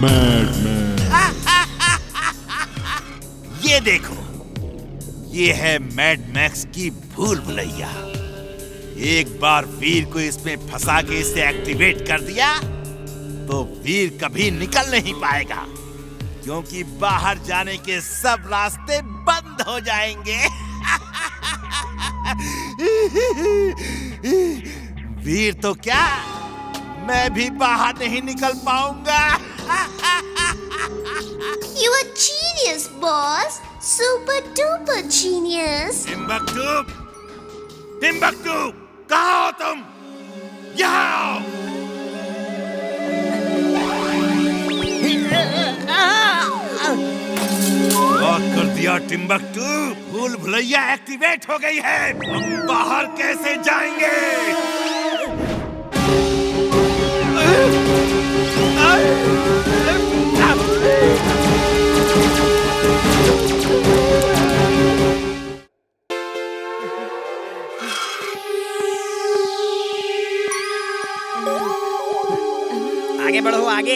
Madman. ये देखो, ये है मैड मैक्स की भूल भुलैया। एक बार वीर को इसमें फंसा के इसे एक्टिवेट कर दिया तो वीर कभी निकल नहीं पाएगा, क्योंकि बाहर जाने के सब रास्ते बंद हो जाएंगे। वीर तो क्या, मैं भी बाहर नहीं निकल पाऊंगा। You are genius, boss. Super duper genius. Timbuktu, कहाँ हो तुम? यहाँ आओ। लॉक कर दिया टिम्बकटू। भूल भुलैया एक्टिवेट हो गई है। हम बाहर कैसे जाएंगे? आगे बढ़ो आगे,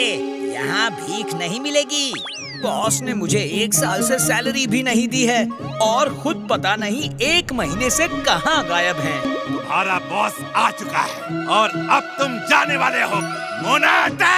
यहाँ भीख नहीं मिलेगी। बॉस ने मुझे 1 साल से सैलरी भी नहीं दी है और खुद पता नहीं 1 महीने से कहाँ गायब हैं। तुम्हारा बॉस आ चुका है और अब तुम जाने वाले हो। मोनाटे!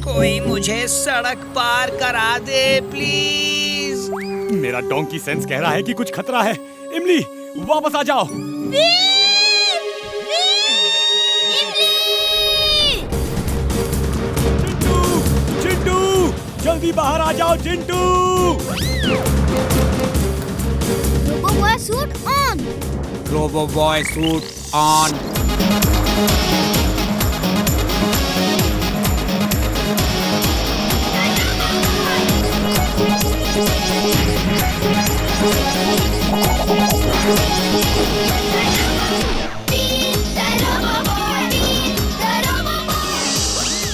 कोई मुझे सड़क पार करा दे प्लीज। मेरा डोंकी सेंस कह रहा है कि कुछ खतरा है। इमली, वापस आ जाओ। चिंटू, चिंटू, जल्दी बाहर आ जाओ Chintu. Robo boy suit on. Robo boy suit on.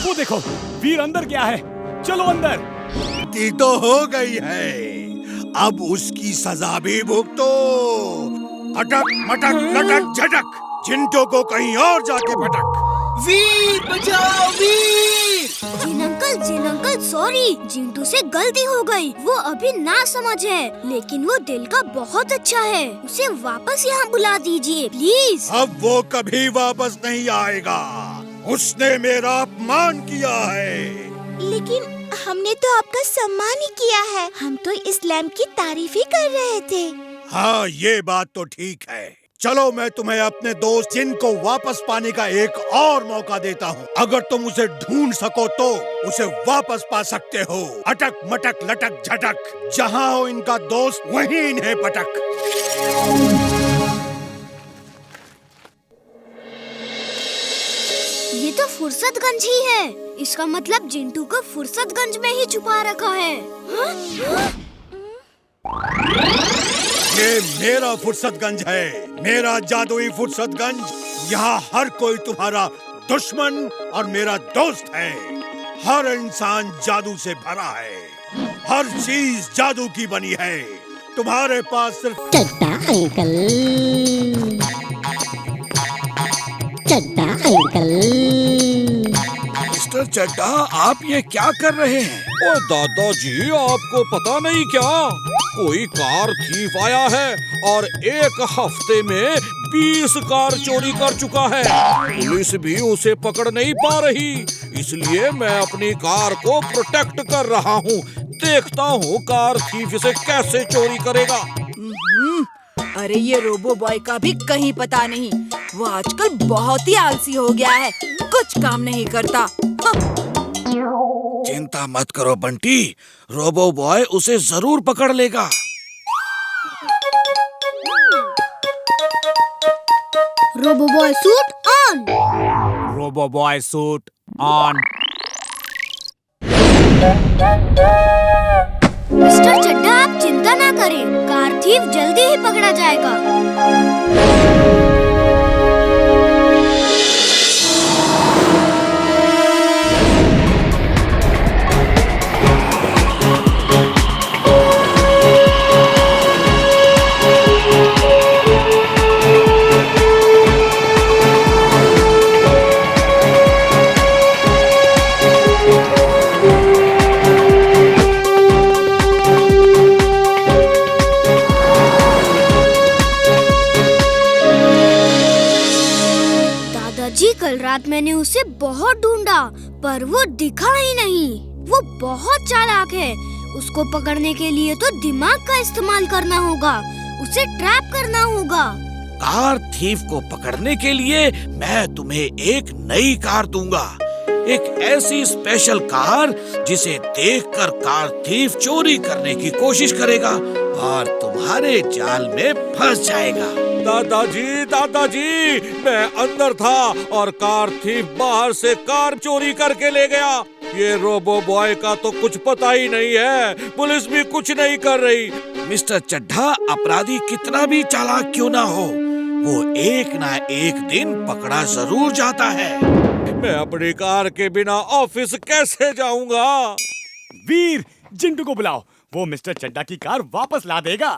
वो देखो, वीर अंदर गया है। चलो अंदर। गलती तो हो गई है, अब उसकी सजा भी भुगतो। अटक मटक लटक झटक, चिंटू को कहीं और जाके पटक। वीर बचाओ वीर। जिन अंकल सॉरी, जिंटू से गलती हो गई। वो अभी ना समझ है, लेकिन वो दिल का बहुत अच्छा है। उसे वापस यहाँ बुला दीजिए प्लीज। अब वो कभी वापस नहीं आएगा। उसने मेरा अपमान किया है। लेकिन हमने तो आपका सम्मान ही किया है। हम तो इस लैम्प की तारीफ ही कर रहे थे। हाँ, ये बात तो ठीक है। चलो मैं तुम्हें अपने दोस्त जिन को वापस पाने का एक और मौका देता हूँ। अगर तुम उसे ढूंढ सको तो उसे वापस पा सकते हो। अटक मटक लटक झटक, जहाँ हो इनका दोस्त वहीं इन्हें पटक। ये तो फुर्सतगंज ही है। इसका मतलब जिंटू को फुर्सतगंज में ही छुपा रखा है। ये मेरा फुर्सतगंज है, मेरा जादुई फुर्सतगंज। यहाँ हर कोई तुम्हारा दुश्मन और मेरा दोस्त है। हर इंसान जादू से भरा है, हर चीज जादू की बनी है। तुम्हारे पास सिर्फ चड्डा अंकल, चड्डा अंकल। मिस्टर चड्डा, आप ये क्या कर रहे हैं? ओ दादाजी, आपको पता नहीं क्या? कोई कार थीफ आया है और 1 हफ्ते में 20 कार चोरी कर चुका है। पुलिस भी उसे पकड़ नहीं पा रही, इसलिए मैं अपनी कार को प्रोटेक्ट कर रहा हूँ। देखता हूँ कार थीफ इसे कैसे चोरी करेगा। अरे ये रोबो बॉय का भी कहीं पता नहीं। वो आजकल बहुत ही आलसी हो गया है, कुछ काम नहीं करता। चिंता मत करो बंटी, रोबो बॉय उसे जरूर पकड़ लेगा। Robo boy suit on. Robo boy suit on. Mister Chadda, आप चिंता ना करें, कार थीफ जल्दी ही पकड़ा जाएगा। रात मैंने उसे बहुत ढूंढा पर वो दिखा ही नहीं। वो बहुत चालाक है। उसको पकड़ने के लिए तो दिमाग का इस्तेमाल करना होगा। उसे ट्रैप करना होगा। कार थीफ को पकड़ने के लिए मैं तुम्हें एक नई कार दूंगा। एक ऐसी स्पेशल कार जिसे देखकर कार थीफ चोरी करने की कोशिश करेगा और तुम्हारे जाल में फंस जाएगा। दादाजी, मैं अंदर था और कार थीफ बाहर से कार चोरी करके ले गया। ये रोबो बॉय का तो कुछ पता ही नहीं है। पुलिस भी कुछ नहीं कर रही। मिस्टर चड्ढा अपराधी कितना भी चालाक क्यों ना हो, वो एक ना एक दिन पकड़ा जरूर जाता है। मैं अपनी कार के बिना ऑफिस कैसे जाऊंगा? वीर, जिंटू को बुलाओ। वो मिस्टर चड्ढा की कार वापस ला देगा।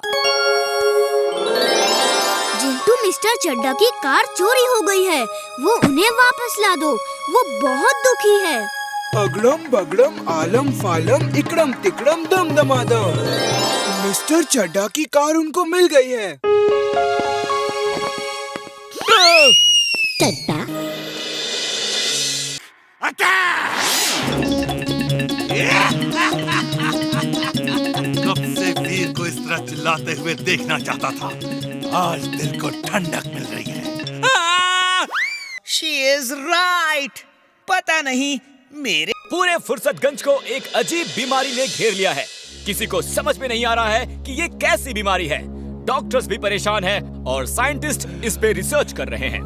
जिंटू, मिस्टर चड्ढा की कार चोरी हो गई है। वो उन्हें वापस ला दो। वो बहुत दुखी है। अगड़म बगड़म आलम फालम इकड़म तिकड़म दम दमादम। मिस्टर चड्ढा की कार उनको मिल गई है। चड्ढा कब से वीर को इस तरह चिल्लाते हुए देखना चाहता था। आज दिल को ठंडक मिल रही है। She is right। पता नहीं मेरे पूरे फुर्सतगंज को एक अजीब बीमारी ने घेर लिया है। किसी को समझ में नहीं आ रहा है कि ये कैसी बीमारी है। डॉक्टर्स भी परेशान हैं और साइंटिस्ट इस पे रिसर्च कर रहे हैं।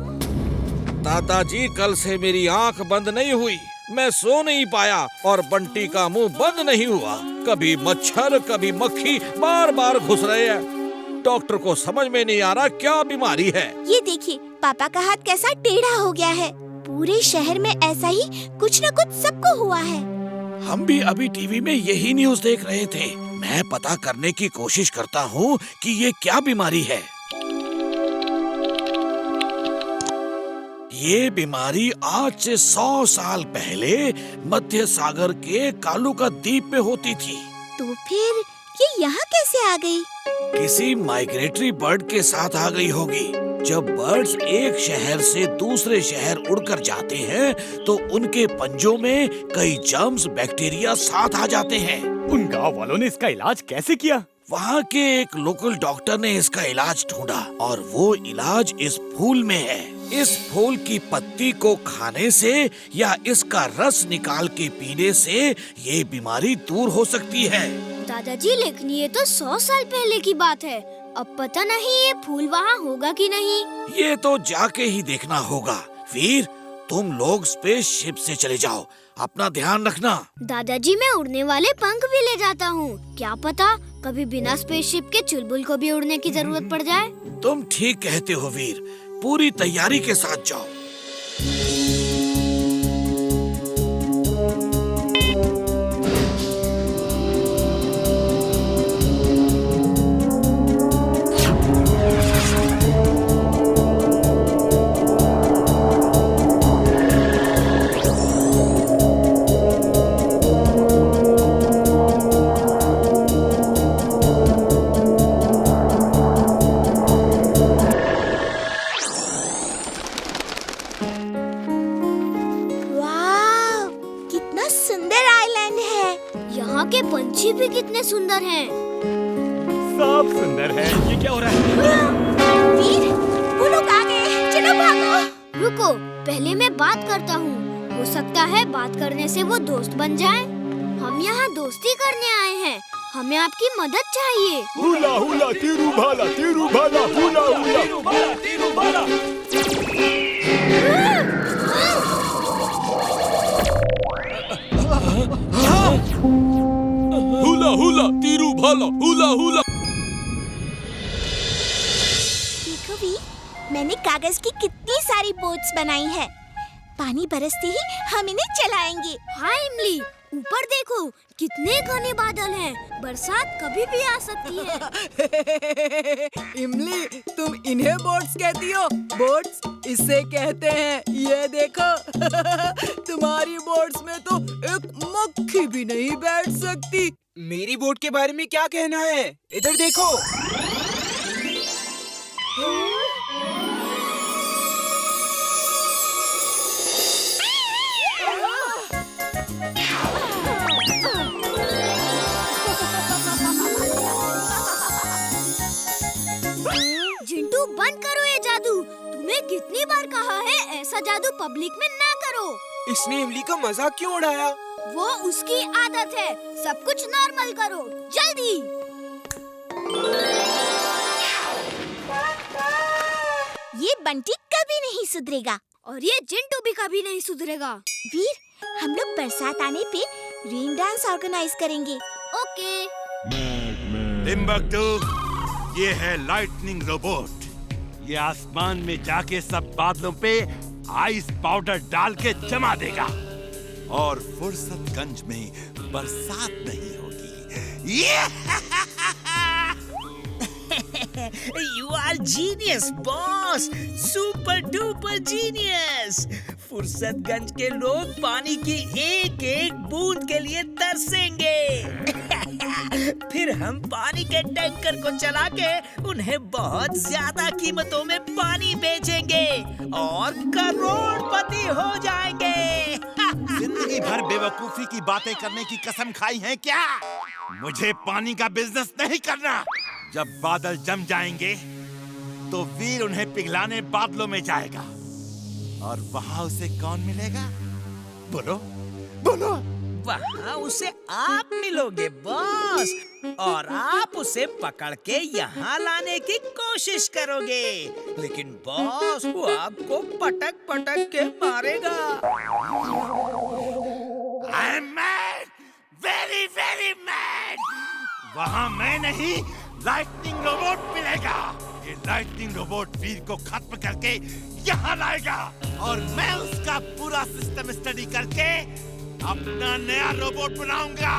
दादाजी, कल से मेरी आंख बंद नहीं हुई। मैं सो नहीं पाया और बंटी का मुंह बंद नहीं हुआ। कभी मच्छर कभी मक्खी बार बार घुस रहे हैं। डॉक्टर को समझ में नहीं आ रहा क्या बीमारी है। ये देखिए, पापा का हाथ कैसा टेढ़ा हो गया है। पूरे शहर में ऐसा ही कुछ न कुछ सबको हुआ है। हम भी अभी टीवी में यही न्यूज देख रहे थे। मैं पता करने की कोशिश करता हूँ कि ये क्या बीमारी है। ये बीमारी आज से 100 साल पहले मध्य सागर के कालूका द्वीप में होती थी। तो फिर ये यहाँ कैसे आ गई? किसी माइग्रेटरी बर्ड के साथ आ गई होगी। जब बर्ड्स एक शहर से दूसरे शहर उड़कर जाते हैं तो उनके पंजों में कई जर्म्स बैक्टीरिया साथ आ जाते हैं। उन गांव वालों ने इसका इलाज कैसे किया? वहाँ के एक लोकल डॉक्टर ने इसका इलाज ढूंढा और वो इलाज इस फूल में है। इस फूल की पत्ती को खाने से या इसका रस निकाल के पीने से ये बीमारी दूर हो सकती है। दादाजी, लेकिन ये तो 100 साल पहले की बात है। अब पता नहीं ये फूल वहाँ होगा कि नहीं। ये तो जाके ही देखना होगा। वीर, तुम लोग स्पेसशिप से चले जाओ। अपना ध्यान रखना। दादाजी, मैं उड़ने वाले पंख भी ले जाता हूँ। क्या पता कभी बिना स्पेसशिप के चुलबुल को भी उड़ने की जरूरत पड़ जाए। तुम ठीक कहते हो वीर। पूरी तैयारी के साथ जाओ। के पंछी भी कितने सुंदर हैं। सब सुंदर है। ये क्या हो रहा है? वीर, वो लोग आ गए, चलो भागो। रुको, पहले मैं बात करता हूँ। हो सकता है बात करने से वो दोस्त बन जाए। हम यहाँ दोस्ती करने आए हैं। हमें आपकी मदद चाहिए। हुला हुला तीरू भाला, हुला हुला तीरू भाला। हुला हुला तीरू भाला, हुला हुला। देखो वी, मैंने कागज की कितनी सारी बोट्स बनाई है। पानी बरसते ही हम इन्हें चलाएंगे। हाँ इमली, ऊपर देखो कितने घने बादल हैं। बरसात कभी भी आ सकती है। इमली, तुम इन्हें बोट्स कहती हो? बोट्स इसे कहते हैं। ये देखो तुम्हारी बोट्स में तो एक मक्खी भी नहीं बैठ सकती। मेरी बोट के बारे में क्या कहना है? इधर देखो। कितनी बार कहा है ऐसा जादू पब्लिक में ना करो। इसने इमली का मजाक क्यों उड़ाया? वो उसकी आदत है। सब कुछ नॉर्मल करो, जल्दी। ये बंटी कभी नहीं सुधरेगा। और ये चिंटू भी कभी नहीं सुधरेगा। वीर, हम लोग बरसात आने पे रेन डांस ऑर्गेनाइज करेंगे। ओके। टिम्बकटू, ये है लाइटनिंग रोबोट। ये आसमान में जाके सब बादलों पे आइस पाउडर डाल के जमा देगा और फुर्सतगंज में बरसात नहीं होगी। You are genius boss, super duper genius. Fursatganj के लोग पानी की एक एक बूंद के लिए तरसेंगे। फिर हम पानी के टैंकर को चला के उन्हें बहुत ज्यादा कीमतों में पानी बेचेंगे और करोड़पति हो जाएंगे। जिंदगी भर बेवकूफी की बातें करने की कसम खाई है क्या? मुझे पानी का बिजनेस नहीं करना। जब बादल जम जाएंगे तो वीर उन्हें पिघलाने बादलों में जाएगा और वहां उसे कौन मिलेगा? बोलो बोलो। वहाँ उसे आप मिलोगे बॉस, और आप उसे पकड़ के यहाँ लाने की कोशिश करोगे। लेकिन बॉस वो आपको पटक पटक के मारेगा। I am mad, very very mad. वहाँ मैं नहीं, लाइटनिंग रोबोट मिलेगा। ये लाइटनिंग रोबोट वीर को खत्म करके यहाँ लाएगा और मैं उसका पूरा सिस्टम स्टडी करके अपना नया रोबोट बनाऊंगा।